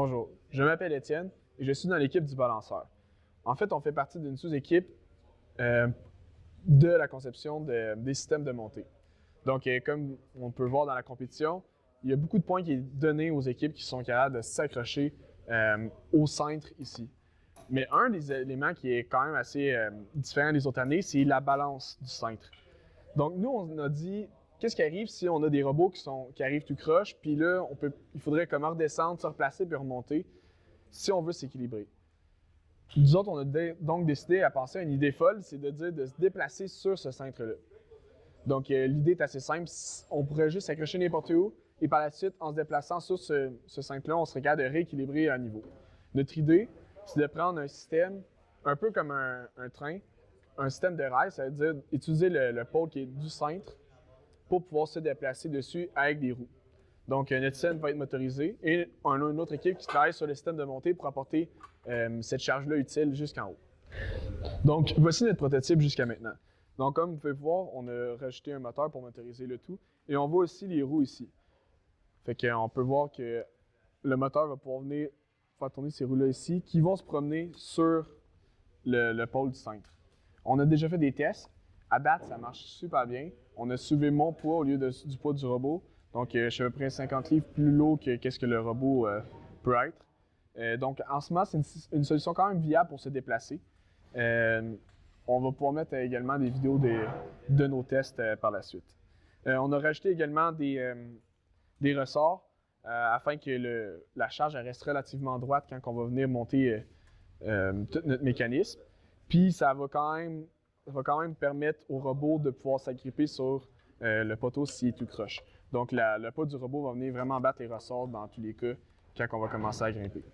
Bonjour, je m'appelle Étienne et je suis dans l'équipe du balanceur. En fait, on fait partie d'une sous-équipe de la conception des systèmes de montée. Donc, comme on peut voir dans la compétition, il y a beaucoup de points qui est donné aux équipes qui sont capables de s'accrocher au cintre ici. Mais un des éléments qui est quand même assez différent des autres années, c'est la balance du cintre. Donc, nous, on a dit, qu'est-ce qui arrive si on a des robots qui arrivent tout croche, puis là, il faudrait comment redescendre, se replacer, puis remonter, si on veut s'équilibrer. Nous autres, on a donc décidé à penser à une idée folle, c'est de dire de se déplacer sur ce cintre-là. Donc, l'idée est assez simple, on pourrait juste s'accrocher n'importe où, et par la suite, en se déplaçant sur ce cintre-là, on serait capable de rééquilibrer à niveau. Notre idée, c'est de prendre un système un peu comme un train, un système de rail, ça veut dire utiliser le pôle qui est du cintre pour pouvoir se déplacer dessus avec des roues. Donc, notre système va être motorisé et on a une autre équipe qui travaille sur le système de montée pour apporter cette charge-là utile jusqu'en haut. Donc, voici notre prototype jusqu'à maintenant. Donc, comme vous pouvez voir, on a rajouté un moteur pour motoriser le tout et on voit aussi les roues ici. Fait qu'on peut voir que le moteur va pouvoir venir faire tourner ces roues-là ici qui vont se promener sur le pôle du cintre. On a déjà fait des tests. À date, ça marche super bien. On a soulevé mon poids au lieu du poids du robot. Donc, je suis à peu près 50 livres plus lourd que ce que le robot peut être. Donc, en ce moment, c'est une solution quand même viable pour se déplacer. On va pouvoir mettre également des vidéos de nos tests par la suite. On a rajouté également des ressorts afin que la charge reste relativement droite quand on va venir monter tout notre mécanisme. Puis, ça va quand même permettre au robot de pouvoir s'agripper sur le poteau s'il est tout croche. Donc, le poids du robot va venir vraiment battre les ressorts dans tous les cas quand on va commencer à grimper.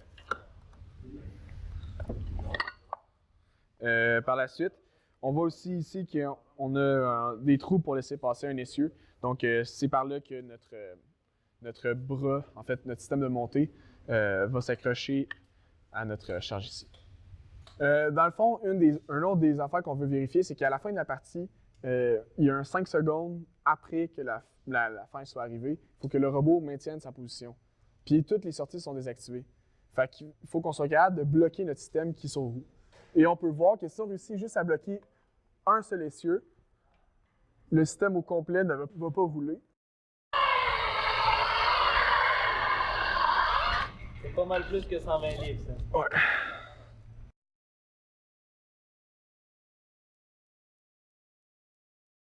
Par la suite, on voit aussi ici qu'on a des trous pour laisser passer un essieu. Donc, c'est par là que notre bras, en fait, notre système de montée, va s'accrocher à notre charge ici. Dans le fond, une autre des affaires qu'on veut vérifier, c'est qu'à la fin de la partie, il y a un 5 secondes après que la fin soit arrivée, il faut que le robot maintienne sa position. Puis toutes les sorties sont désactivées. Fait qu'il faut qu'on soit capable de bloquer notre système qui est sur roue. Et on peut voir que si on réussit juste à bloquer un seul essieu, le système au complet ne va pas rouler. C'est pas mal plus que 120 livres, ça. Ouais.